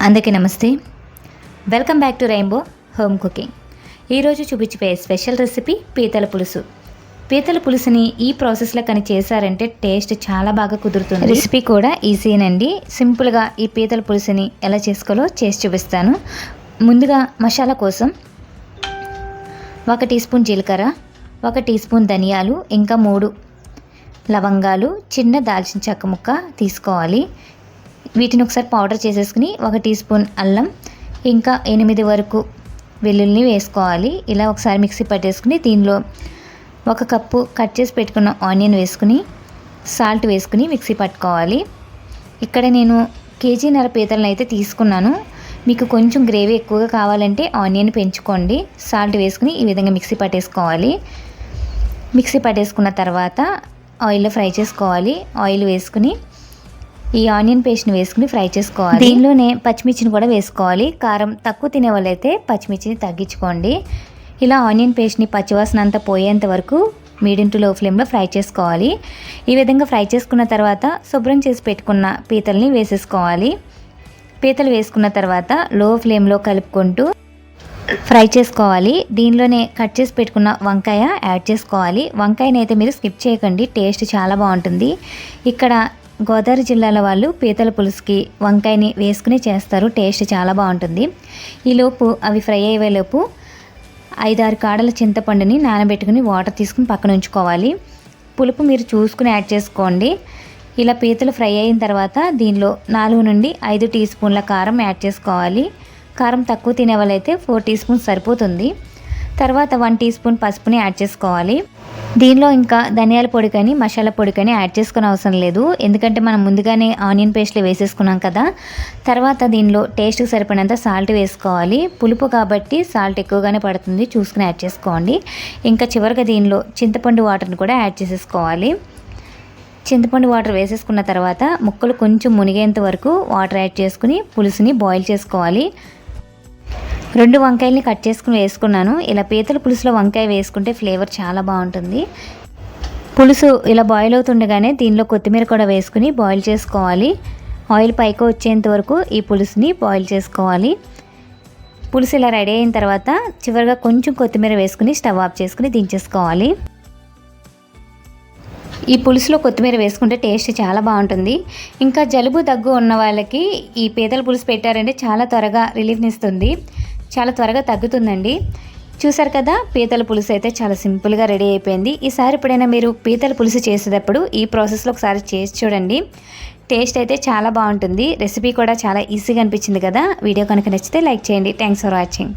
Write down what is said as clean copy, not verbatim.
అందరికీ నమస్తే. Welcome back to rainbow home cooking. ఈరోజు చూపించిపోయే స్పెషల్ రెసిపీ పీతల పులుసు. పీతల పులుసుని ఈ ప్రాసెస్లో కానీ చేశారంటే టేస్ట్ చాలా బాగా కుదురుతుంది. రెసిపీ కూడా ఈజీనండి. సింపుల్గా ఈ పీతల పులుసుని ఎలా చేసుకోవాలో చేసి చూపిస్తాను. ముందుగా మసాలా కోసం 1 టీ స్పూన్ జీలకర్ర, 1 టీ స్పూన్ ధనియాలు, ఇంకా 3 లవంగాలు, చిన్న దాల్చిన చెక్క ముక్క తీసుకోవాలి. వీటిని ఒకసారి పౌడర్ చేసేసుకుని 1 టీ స్పూన్ అల్లం, ఇంకా 8 వరకు వెల్లుల్లిని వేసుకోవాలి. ఇలా ఒకసారి మిక్సీ పట్టేసుకుని దీనిలో 1 కప్పు కట్ చేసి పెట్టుకున్న ఆనియన్ వేసుకుని సాల్ట్ వేసుకుని మిక్సీ పట్టుకోవాలి. ఇక్కడ నేను 1.5 కేజీ పీతలను అయితే తీసుకున్నాను. మీకు కొంచెం గ్రేవీ ఎక్కువగా కావాలంటే ఆనియన్ పెంచుకోండి. సాల్ట్ వేసుకుని ఈ విధంగా మిక్సీ పట్టేసుకోవాలి. మిక్సీ పట్టేసుకున్న తర్వాత ఆయిల్లో ఫ్రై చేసుకోవాలి. ఆయిల్ వేసుకుని ఈ ఆనియన్ పేస్ట్ని వేసుకుని ఫ్రై చేసుకోవాలి. దీనిలోనే పచ్చిమిర్చిని కూడా వేసుకోవాలి. కారం తక్కువ తినే వాళ్ళైతే పచ్చిమిర్చిని తగ్గించుకోండి. ఇలా ఆనియన్ పేస్ట్ని పచ్చివాసన అంతా పోయేంత వరకు మీడియం టు లో ఫ్లేమ్లో ఫ్రై చేసుకోవాలి. ఈ విధంగా ఫ్రై చేసుకున్న తర్వాత శుభ్రం చేసి పెట్టుకున్న పీతల్ని వేసేసుకోవాలి. పీతలు వేసుకున్న తర్వాత లో ఫ్లేమ్లో కలుపుకుంటూ ఫ్రై చేసుకోవాలి. దీనిలోనే కట్ చేసి పెట్టుకున్న వంకాయ యాడ్ చేసుకోవాలి. వంకాయని అయితే మీరు స్కిప్ చేయకండి, టేస్ట్ చాలా బాగుంటుంది. ఇక్కడ గోదావరి జిల్లాల వాళ్ళు పీతల పులుసుకి వంకాయని వేసుకుని చేస్తారు. టేస్ట్ చాలా బాగుంటుంది. ఈలోపు అవి ఫ్రై అయ్యేలోపు 5-6 కాడల చింతపండుని నానబెట్టుకుని వాటర్ తీసుకుని పక్కన ఉంచుకోవాలి. పులుపు మీరు చూసుకుని యాడ్ చేసుకోండి. ఇలా పీతలు ఫ్రై అయిన తర్వాత దీనిలో 4 నుండి 5 టీ స్పూన్ల కారం యాడ్ చేసుకోవాలి. కారం తక్కువ తినే వాళ్ళైతే 4 టీ స్పూన్స్ సరిపోతుంది. తర్వాత 1 టీ స్పూన్ పసుపుని యాడ్ చేసుకోవాలి. దీనిలో ఇంకా ధనియాల పొడి కానీ మసాలా పొడి కానీ యాడ్ చేసుకునే అవసరం లేదు, ఎందుకంటే మనం ముందుగానే ఆనియన్ పేస్ట్లో వేసేసుకున్నాం కదా. తర్వాత దీనిలో టేస్ట్కి సరిపడినంత సాల్ట్ వేసుకోవాలి. పులుపు కాబట్టి సాల్ట్ ఎక్కువగానే పడుతుంది, చూసుకుని యాడ్ చేసుకోండి. ఇంకా చివరిగా దీనిలో చింతపండు వాటర్ని కూడా యాడ్ చేసేసుకోవాలి. చింతపండు వాటర్ వేసేసుకున్న తర్వాత ముక్కలు కొంచెం మునిగేంత వరకు వాటర్ యాడ్ చేసుకుని పులుసుని బాయిల్ చేసుకోవాలి. 2 వంకాయల్ని కట్ చేసుకుని వేసుకున్నాను. ఇలా పీతల పులుసులో వంకాయ వేసుకుంటే ఫ్లేవర్ చాలా బాగుంటుంది. పులుసు ఇలా బాయిల్ అవుతుండగానే దీనిలో కొత్తిమీర కూడా వేసుకుని బాయిల్ చేసుకోవాలి. ఆయిల్ పైకి వచ్చేంత వరకు ఈ పులుసుని బాయిల్ చేసుకోవాలి. పులుసు ఇలా రెడీ అయిన తర్వాత చివరిగా కొంచెం కొత్తిమీర వేసుకుని స్టవ్ ఆఫ్ చేసుకుని దించేసుకోవాలి. ఈ పులుసులో కొత్తిమీర వేసుకుంటే టేస్ట్ చాలా బాగుంటుంది. ఇంకా జలుబు దగ్గు ఉన్న వాళ్ళకి ఈ పీతల పులుసు పెట్టారంటే చాలా త్వరగా రిలీఫ్ని ఇస్తుంది, చాలా త్వరగా తగ్గుతుందండి. చూసారు కదా, పీతల పులుసు అయితే చాలా సింపుల్గా రెడీ అయిపోయింది. ఈసారి ఎప్పుడైనా మీరు పీతల పులుసు చేసేటప్పుడు ఈ ప్రాసెస్లో ఒకసారి చేసి చూడండి. టేస్ట్ అయితే చాలా బాగుంటుంది. రెసిపీ కూడా చాలా ఈజీగా అనిపించింది కదా. వీడియో కనుక నచ్చితే లైక్ చేయండి. Thanks for watching.